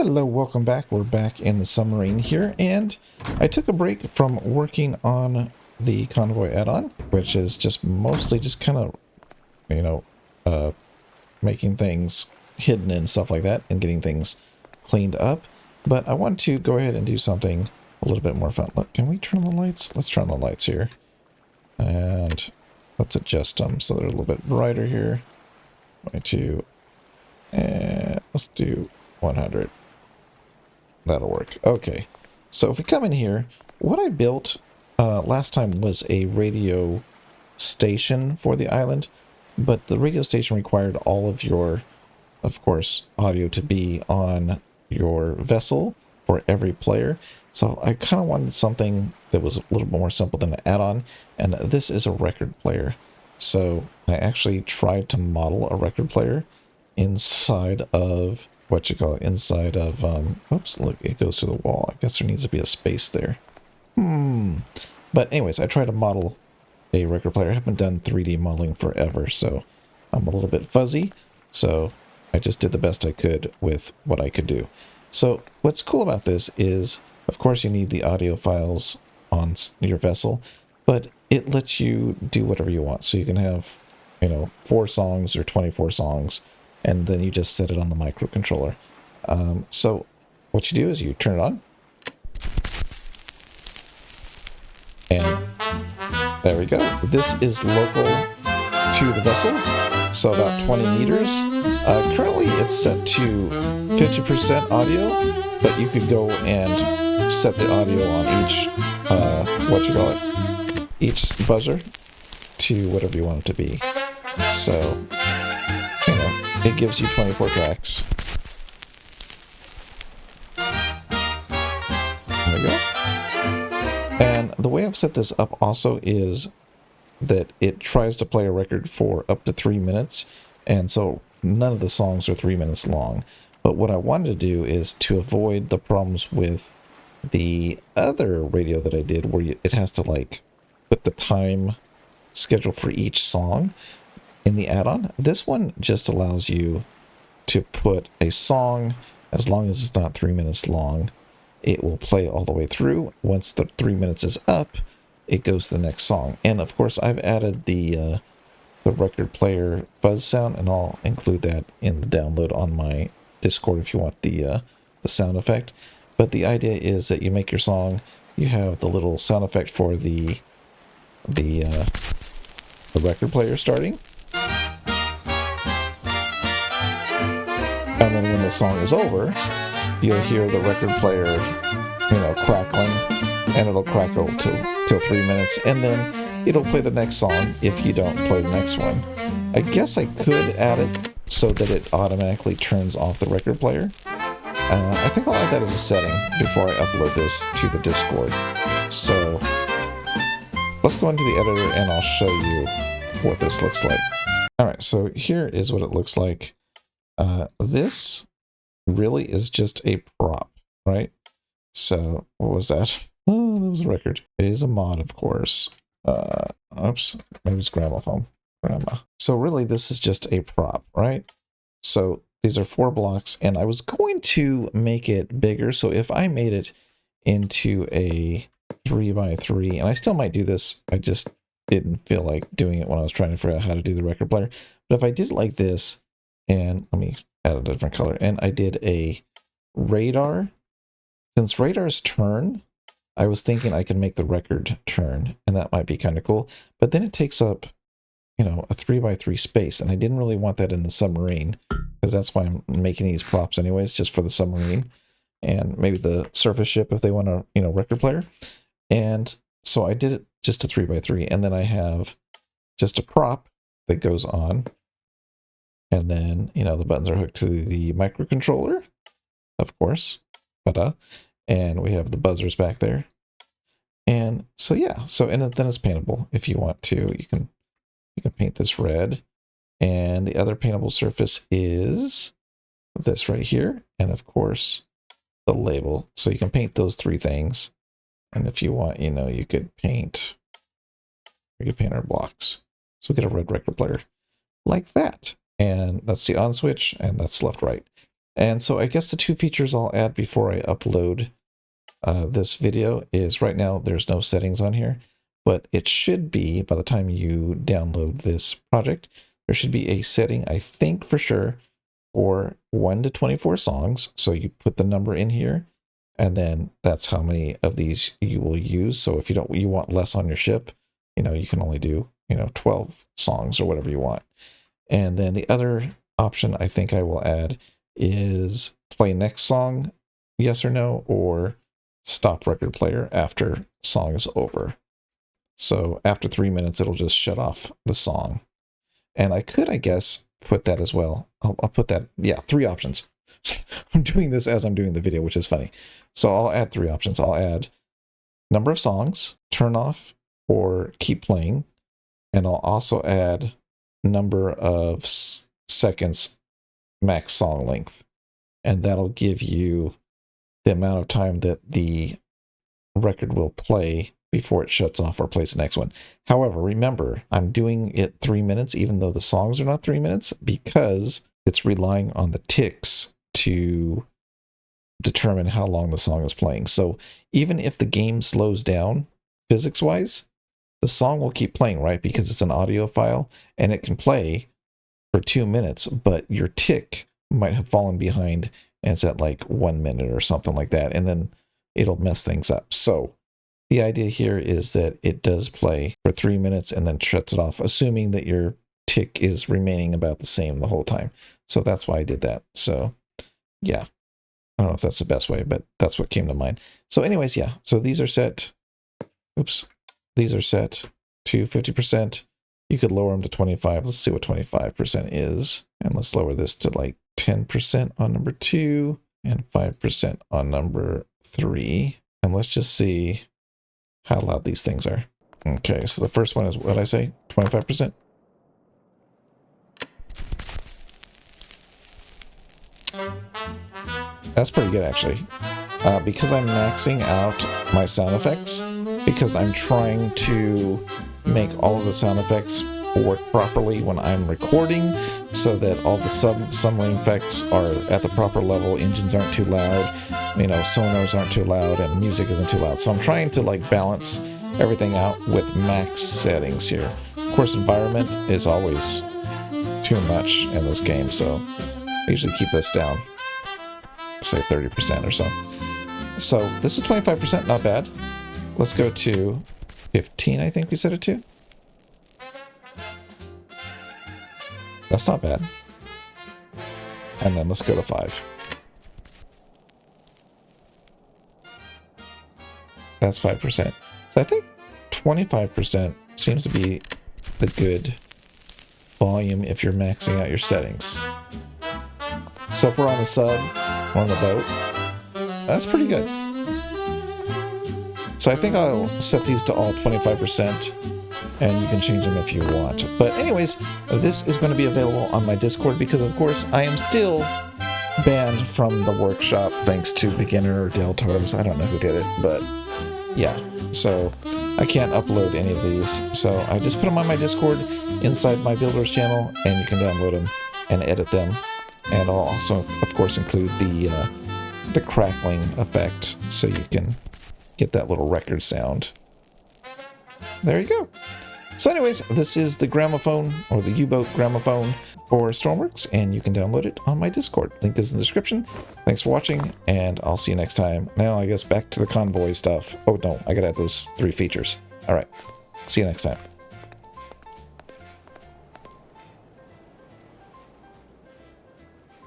Hello, welcome back. We're back in the submarine here, and I took a break from working on the convoy add-on, which is just mostly just kind of, making things hidden and stuff like that, and getting things cleaned up. But I want to go ahead and do something a little bit more fun. Look, can we turn on the lights? Let's turn on the lights here, and let's adjust them so they're a little bit brighter here. 22, and let's do 100. That'll work. Okay, so if we come in here, what I built last time was a radio station for the island, but the radio station required all of your, of course, audio to be on your vessel for every player. So I kind of wanted something that was a little bit more simple than an add-on, and this is a record player. So I actually tried to model a record player inside of inside of oops, look, it goes to the wall. I guess there needs to be a space there. But anyways, I tried to model a record player. I haven't done 3D modeling forever, so I'm a little bit fuzzy, so I just did the best I could with what I could do. So what's cool about this is, of course, you need the audio files on your vessel, but it lets you do whatever you want. So you can have 4 songs or 24 songs, and then you just set it on the microcontroller. So what you do is you turn it on, and there we go. This is local to the vessel, so about 20 meters. Currently it's set to 50% audio, but you could go and set the audio on each buzzer to whatever you want it to be. So it gives you 24 tracks. There we go. And the way I've set this up also is that it tries to play a record for up to 3 minutes. And so none of the songs are 3 minutes long. But what I wanted to do is to avoid the problems with the other radio that I did, where it has to put the time schedule for each song in the add-on. This one just allows you to put a song, as long as it's not 3 minutes long, it will play all the way through. Once the 3 minutes is up, it goes to the next song. And of course, I've added the record player buzz sound, and I'll include that in the download on my Discord if you want the sound effect. But the idea is that you make your song, you have the little sound effect for the record player starting. And then when the song is over, you'll hear the record player, crackling, and it'll crackle till 3 minutes, and then it'll play the next song if you don't play the next one. I guess I could add it so that it automatically turns off the record player. I think I'll add that as a setting before I upload this to the Discord. So let's go into the editor and I'll show you what this looks like. Alright, so here is what it looks like. This really is just a prop, right? So what was that? Oh, that was a record. It is a mod, of course. Oops, maybe it's Gramophone. So really, this is just a prop, right? So these are 4 blocks, and I was going to make it bigger. So if I made it into a 3x3, and I still might do this, I just didn't feel like doing it when I was trying to figure out how to do the record player. But if I did it like this, and let me add a different color, and I did a radar. Since radars turn, I was thinking I could make the record turn, and that might be kind of cool. But then it takes up, a 3x3 space, and I didn't really want that in the submarine, because that's why I'm making these props anyways, just for the submarine, and maybe the surface ship if they want a, record player. And so I did it just a 3x3, and then I have just a prop that goes on. And then, the buttons are hooked to the microcontroller, of course. And we have the buzzers back there. And so, yeah. So, and then it's paintable. If you want to, you can paint this red. And the other paintable surface is this right here. And of course, the label. So you can paint those 3 things. And if you want, you could paint our blocks. So we get a red record player like that. And that's the on switch, and that's left, right. And so I guess the two features I'll add before I upload this video is right now there's no settings on here, but it should be by the time you download this project, there should be a setting, I think for sure, for 1 to 24 songs. So you put the number in here, and then that's how many of these you will use. So if you want less on your ship, you can only do 12 songs or whatever you want. And then the other option I think I will add is play next song, yes or no, or stop record player after song is over. So after 3 minutes, it'll just shut off the song. And I could, I guess, put that as well. I'll put that, yeah, 3 options. I'm doing this as I'm doing the video, which is funny. So I'll add 3 options. I'll add number of songs, turn off or keep playing. And I'll also add number of seconds, max song length. And that'll give you the amount of time that the record will play before it shuts off or plays the next one. However, remember, I'm doing it 3 minutes, even though the songs are not 3 minutes, because it's relying on the ticks to determine how long the song is playing. So even if the game slows down physics-wise, the song will keep playing, right? Because it's an audio file and it can play for 2 minutes, but your tick might have fallen behind and it's at like 1 minute or something like that, and then it'll mess things up. So the idea here is that it does play for 3 minutes and then shuts it off, assuming that your tick is remaining about the same the whole time. So that's why I did that. So yeah, I don't know if that's the best way, but that's what came to mind. So anyways, yeah, so these are set. Oops. These are set to 50%. You could lower them to 25. Let's see what 25% is. And let's lower this to like 10% on number 2 and 5% on number 3. And let's just see how loud these things are. Okay, so the first one is, what did I say? 25%? That's pretty good, actually. Because I'm maxing out my sound effects, because I'm trying to make all of the sound effects work properly when I'm recording, so that all the submarine effects are at the proper level, engines aren't too loud, sonars aren't too loud, and music isn't too loud. So I'm trying to like balance everything out with max settings here. Of course, environment is always too much in this game, so I usually keep this down, say 30% or so. So this is 25%, not bad. Let's go to 15, I think we set it to. That's not bad. And then let's go to 5. That's 5%. So I think 25% seems to be the good volume if you're maxing out your settings. So if we're on the sub, or on the boat, that's pretty good. So I think I'll set these to all 25%, and you can change them if you want. But anyways, this is going to be available on my Discord because, of course, I am still banned from the workshop thanks to Beginner or Del Taros. I don't know who did it, but yeah. So I can't upload any of these. So I just put them on my Discord inside my Builders channel, and you can download them and edit them. And I'll also, of course, include the crackling effect so you can get that little record sound. There you go. So anyways, this is the Gramophone, or the U-Boat Gramophone for Stormworks, and you can download it on my Discord. Link is in the description. Thanks for watching, and I'll see you next time. Now, I guess back to the convoy stuff. Oh, no, I gotta add those 3 features. All right, see you next time.